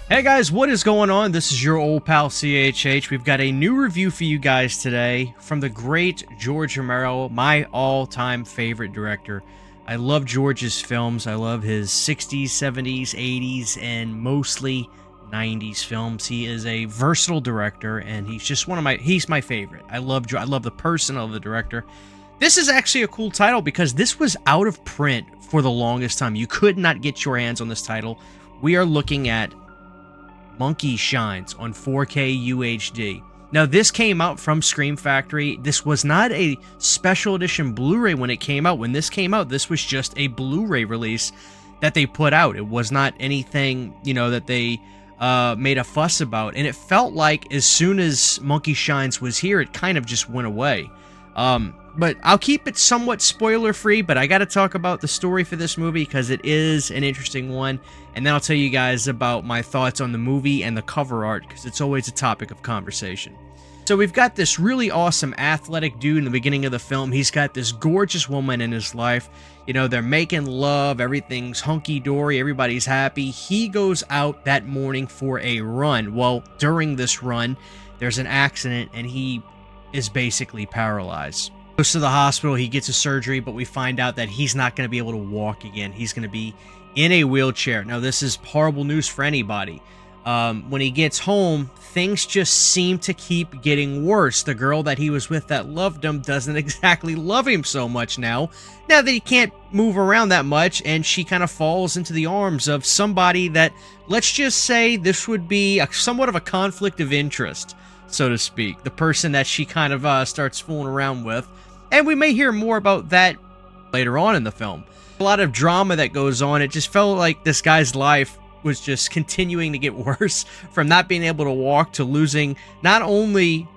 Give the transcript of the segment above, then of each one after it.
Hey guys, what is going on? This is your old pal CHH. We've got a new review for you guys today from the great George Romero, my all-time favorite director. I love George's films. I love his 60s, 70s, 80s, and mostly 90s films. He is a versatile director, and he's just he's my favorite. I love the person of the director. This is actually a cool title because this was out of print for the longest time. You could not get your hands on this title. We are looking at Monkey Shines on 4K UHD. Now, this came out from Scream Factory. This was not a special edition Blu-ray when it came out. When this came out, this was just a Blu-ray release that they put out. It was not anything, that they made a fuss about. And it felt like as soon as Monkey Shines was here, it kind of just went away. But I'll keep it somewhat spoiler-free, but I got to talk about the story for this movie because it is an interesting one. And then I'll tell you guys about my thoughts on the movie and the cover art because it's always a topic of conversation. So we've got this really awesome athletic dude in the beginning of the film. He's got this gorgeous woman in his life. They're making love. Everything's hunky-dory. Everybody's happy. He goes out that morning for a run. Well, during this run, there's an accident and he is basically paralyzed. Goes to the hospital, he gets a surgery, but we find out that he's not going to be able to walk again. He's going to be in a wheelchair. Now, this is horrible news for anybody. When he gets home, things just seem to keep getting worse. The girl that he was with that loved him doesn't exactly love him so much now that he can't move around that much, and she kind of falls into the arms of somebody that, let's just say, this would be somewhat of a conflict of interest, so to speak. The person that she kind of starts fooling around with. And we may hear more about that later on in the film. A lot of drama that goes on. It just felt like this guy's life was just continuing to get worse from not being able to walk to losing not only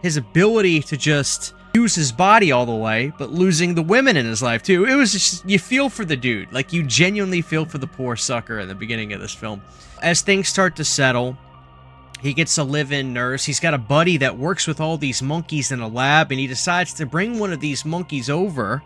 his ability to just use his body all the way, but losing the women in his life too. It was just, you feel for the dude. Like, you genuinely feel for the poor sucker in the beginning of this film. As things start to settle, he gets a live-in nurse. He's got a buddy that works with all these monkeys in a lab, and he decides to bring one of these monkeys over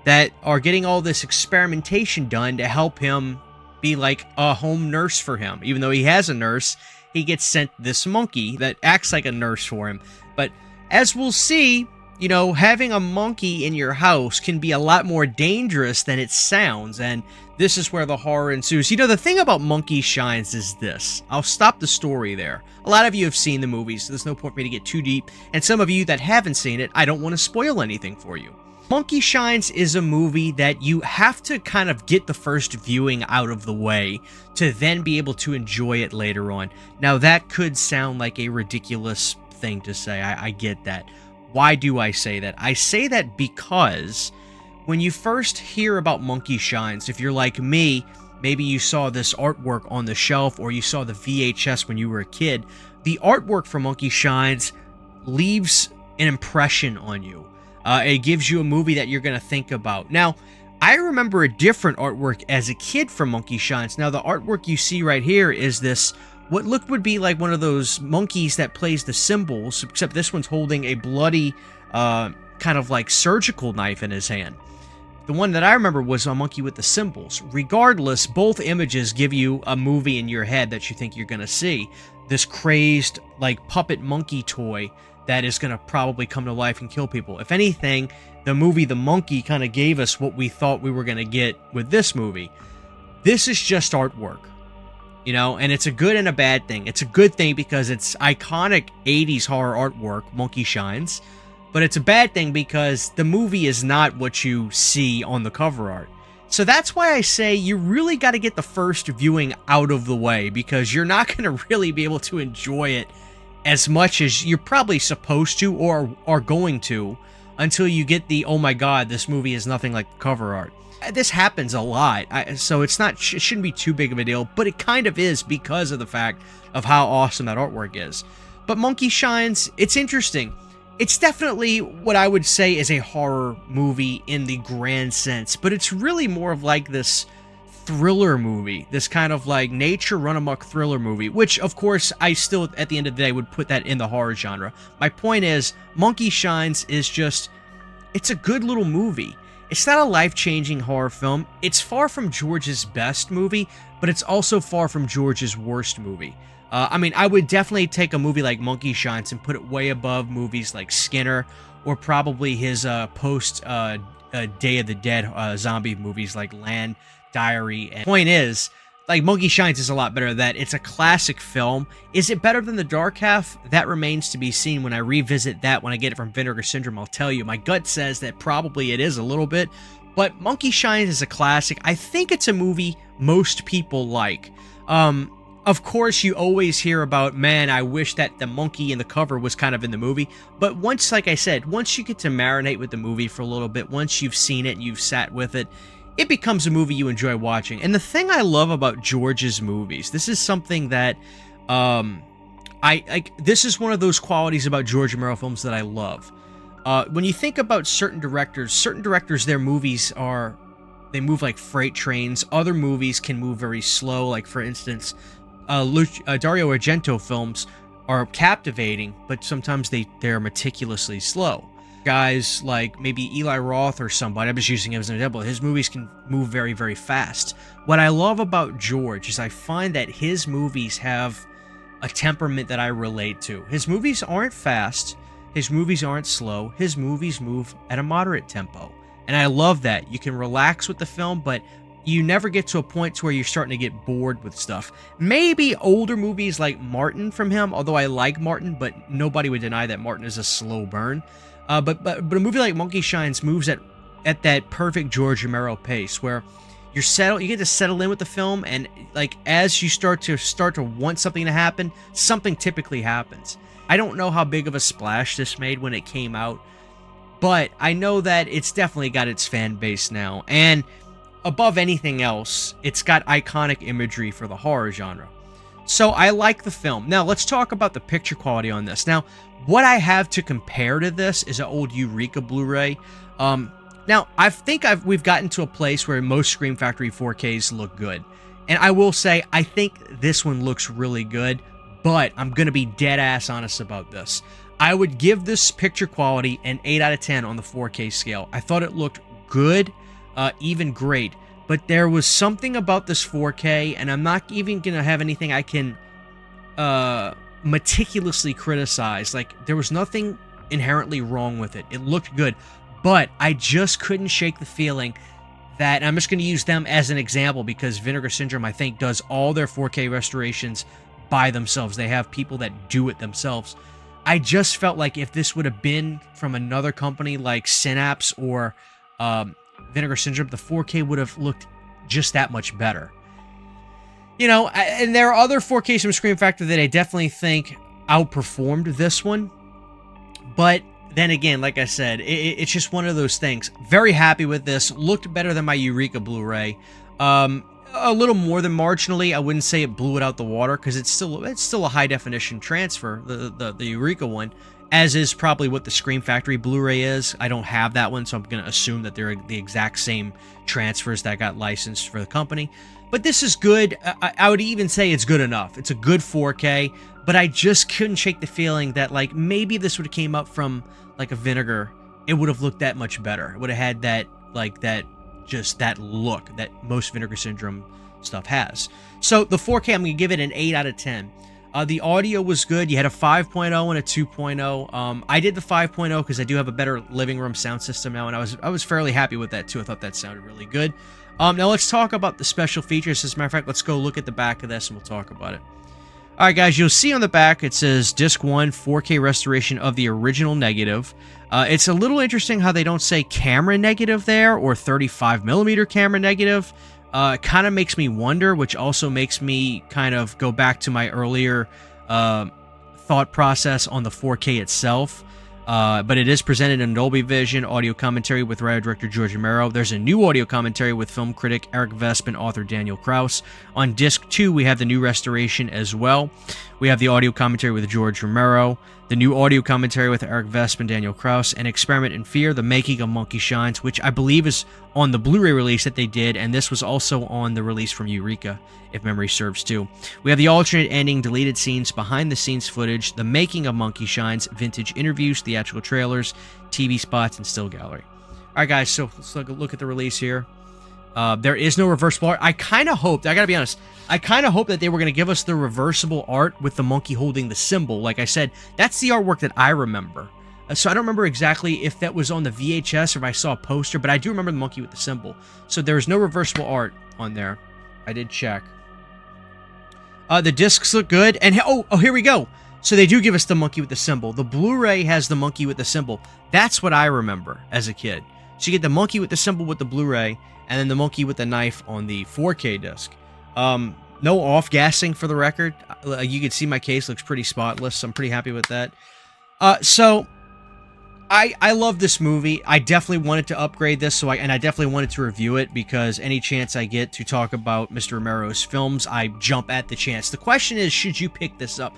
that are getting all this experimentation done to help him be like a home nurse for him. Even though he has a nurse, he gets sent this monkey that acts like a nurse for him. But as we'll see, having a monkey in your house can be a lot more dangerous than it sounds, and this is where the horror ensues. The thing about Monkey Shines is this. I'll stop the story there. A lot of you have seen the movie, so there's no point for me to get too deep, and some of you that haven't seen it, I don't want to spoil anything for you. Monkey Shines is a movie that you have to kind of get the first viewing out of the way to then be able to enjoy it later on. Now, that could sound like a ridiculous thing to say. I get that. Why do I say that? I say that because when you first hear about Monkey Shines, if you're like me, maybe you saw this artwork on the shelf or you saw the VHS when you were a kid, the artwork for Monkey Shines leaves an impression on you. It gives you a movie that you're going to think about. Now, I remember a different artwork as a kid from Monkey Shines. Now, the artwork you see right here is this, what would be like one of those monkeys that plays the cymbals, except this one's holding a bloody, kind of like surgical knife in his hand. The one that I remember was a monkey with the cymbals. Regardless, both images give you a movie in your head that you think you're going to see. This crazed, like, puppet monkey toy that is going to probably come to life and kill people. If anything, the movie The Monkey kind of gave us what we thought we were going to get with this movie. This is just artwork, and it's a good and a bad thing. It's a good thing because it's iconic 80s horror artwork, Monkey Shines, but it's a bad thing because the movie is not what you see on the cover art. So that's why I say you really got to get the first viewing out of the way because you're not going to really be able to enjoy it as much as you're probably supposed to or are going to until you get the, oh my god, this movie is nothing like the cover art. This happens a lot, so it shouldn't be too big of a deal, but it kind of is because of the fact of how awesome that artwork is. But Monkey Shines, it's interesting. It's definitely what I would say is a horror movie in the grand sense, but it's really more of like this thriller movie, this kind of like nature run amok thriller movie, which of course I still at the end of the day would put that in the horror genre. My point is, Monkey Shines is just, it's a good little movie. It's not a life-changing horror film. It's far from George's best movie, but it's also far from George's worst movie. I mean, I would definitely take a movie like Monkey Shines and put it way above movies like Skinner, or probably his post Day of the Dead zombie movies like Land, Diary. And point is, like, Monkey Shines is a lot better than that. It's a classic film. Is it better than The Dark Half? That remains to be seen. When I revisit that, when I get it from Vinegar Syndrome, I'll tell you. My gut says that probably it is a little bit, but Monkey Shines is a classic. I think it's a movie most people like. Of course, you always hear about, man, I wish that the monkey in the cover was kind of in the movie. But once, like I said, once you get to marinate with the movie for a little bit, once you've seen it, you've sat with it, it becomes a movie you enjoy watching. And the thing I love about George's movies, this is something that, this is one of those qualities about George Romero films that I love. When you think about certain directors, their movies they move like freight trains. Other movies can move very slow. Like, for instance, Dario Argento films are captivating, but sometimes they're meticulously slow. Guys like maybe Eli Roth or somebody, I'm just using him as an example, his movies can move very, very fast. What I love about George is I find that his movies have a temperament that I relate to. His movies aren't fast, his movies aren't slow, his movies move at a moderate tempo. And I love that. You can relax with the film, but you never get to a point to where you're starting to get bored with stuff. Maybe older movies like Martin from him, although I like Martin, but nobody would deny that Martin is a slow burn. But a movie like Monkey Shines moves at that perfect George Romero pace, where you get to settle in with the film, and like as you start to want something to happen, something typically happens. I don't know how big of a splash this made when it came out, but I know that it's definitely got its fan base now, and above anything else, it's got iconic imagery for the horror genre. So I like the film. Now let's talk about the picture quality on this. Now, what I have to compare to this is an old Eureka Blu-ray. Now, I think we've gotten to a place where most Scream Factory 4Ks look good. And I will say, I think this one looks really good, but I'm going to be dead-ass honest about this. I would give this picture quality an 8 out of 10 on the 4K scale. I thought it looked good, even great. But there was something about this 4K, and I'm not even going to have anything I can meticulously criticize. Like, there was nothing inherently wrong with it. It looked good. But I just couldn't shake the feeling that, and I'm just going to use them as an example because Vinegar Syndrome, I think, does all their 4K restorations by themselves. They have people that do it themselves. I just felt like if this would have been from another company like Synapse or Vinegar Syndrome, the 4K would have looked just that much better. You know, and there are other 4Ks from Scream Factory that I definitely think outperformed this one. But then again, like I said, it's just one of those things. Very happy with this. Looked better than my Eureka Blu-ray. A little more than marginally. I wouldn't say it blew it out the water because it's still a high definition transfer, the Eureka one, as is probably what the Scream Factory Blu-ray is. I don't have that one, so I'm going to assume that they're the exact same transfers that got licensed for the company. But this is good. I would even say it's good enough. It's a good 4K, but I just couldn't shake the feeling that, like, maybe this would have came up from like a Vinegar, it would have looked that much better. It would have had that, like, just that look that most Vinegar Syndrome stuff has. So the 4K, I'm going to give it an 8 out of 10. The audio was good. You had a 5.0 and a 2.0. I did the 5.0 because I do have a better living room sound system now, and I was fairly happy with that too. I thought that sounded really good. Now let's talk about the special features. As a matter of fact, let's go look at the back of this and we'll talk about it. All right, guys, you'll see on the back it says Disc 1 4K restoration of the original negative. It's a little interesting how they don't say camera negative there or 35mm camera negative. It kind of makes me wonder, which also makes me kind of go back to my earlier thought process on the 4K itself. But it is presented in Dolby Vision, audio commentary with writer-director George Romero. There's a new audio commentary with film critic Eric Vesp and author Daniel Kraus. On Disc 2, we have the new restoration as well. We have the audio commentary with George Romero, the new audio commentary with Eric Vesp and Daniel Kraus, and Experiment in Fear, the making of Monkey Shines, which I believe is on the Blu-ray release that they did, and this was also on the release from Eureka, if memory serves too. We have the alternate ending, deleted scenes, behind-the-scenes footage, the making of Monkey Shines, vintage interviews, theatrical trailers, TV spots, and still gallery. right, guys, so let's look at the release here. There is no reversible art. I kind of hoped, I gotta be honest, I kind of hoped that they were going to give us the reversible art with the monkey holding the symbol. Like I said, that's the artwork that I remember. So I don't remember exactly if that was on the VHS or if I saw a poster, but I do remember the monkey with the symbol. So there's no reversible art on there. I did check. The discs look good. And oh, here we go. So they do give us the monkey with the symbol. The Blu-ray has the monkey with the symbol. That's what I remember as a kid. So you get the monkey with the symbol with the Blu-ray, and then the monkey with the knife on the 4K disc. No off-gassing for the record. You can see my case looks pretty spotless. So I'm pretty happy with that. So I love this movie. I definitely wanted to upgrade this, and I definitely wanted to review it because any chance I get to talk about Mr. Romero's films, I jump at the chance. The question is, should you pick this up?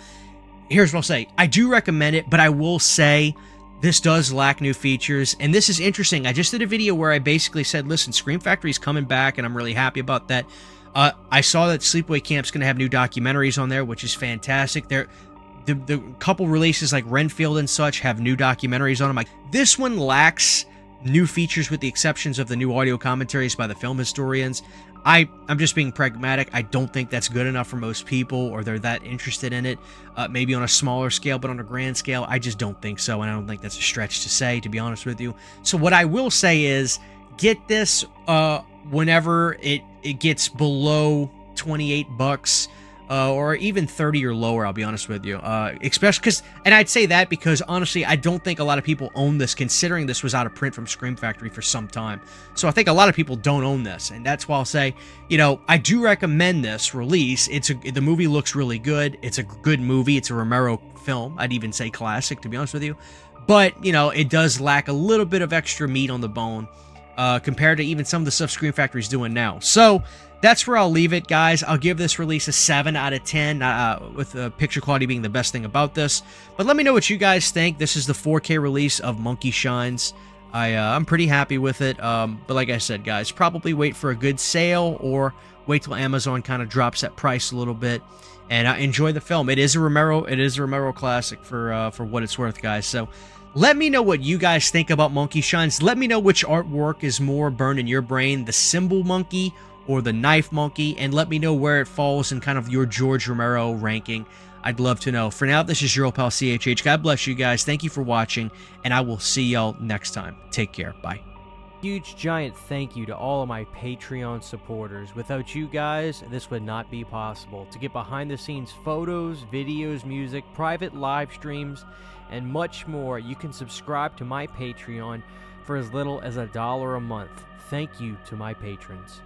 Here's what I'll say. I do recommend it, but I will say this does lack new features, and this is interesting. I just did a video where I basically said, listen, Scream Factory's coming back, and I'm really happy about that. I saw that Sleepaway Camp's going to have new documentaries on there, which is fantastic. The couple releases like Renfield and such have new documentaries on them. Like, this one lacks new features with the exceptions of the new audio commentaries by the film historians. I'm just being pragmatic. I don't think that's good enough for most people, or they're that interested in it. Maybe on a smaller scale, but on a grand scale, I just don't think so, and I don't think that's a stretch to say, to be honest with you. So what I will say is, get this whenever it gets below $28, or even 30 or lower, I'll be honest with you. Especially because, and I'd say that because honestly, I don't think a lot of people own this, considering this was out of print from Scream Factory for some time. So I think a lot of people don't own this, and that's why I'll say, you know, I do recommend this release. The movie looks really good. It's a good movie. It's a Romero film. I'd even say classic, to be honest with you. But, you know, it does lack a little bit of extra meat on the bone compared to even some of the stuff Scream Factory's doing now. So that's where I'll leave it, guys. I'll give this release a 7 out of 10, with picture quality being the best thing about this. But let me know what you guys think. This is the 4K release of Monkey Shines. I'm pretty happy with it. But like I said, guys, probably wait for a good sale or wait till Amazon kind of drops that price a little bit and enjoy the film. It is a Romero classic for what it's worth, guys. So let me know what you guys think about Monkey Shines. Let me know which artwork is more burned in your brain, the symbol monkey or the knife monkey, and let me know where it falls in kind of your George Romero ranking. I'd love to know. For now, this is your old pal CHH. God bless you guys. Thank you for watching, and I will see y'all next time. Take care. Bye. Huge giant thank you to all of my Patreon supporters. Without you guys, this would not be possible. To get behind the scenes photos, videos, music, private live streams, and much more, you can subscribe to my Patreon for as little as $1 a month. Thank you to my patrons.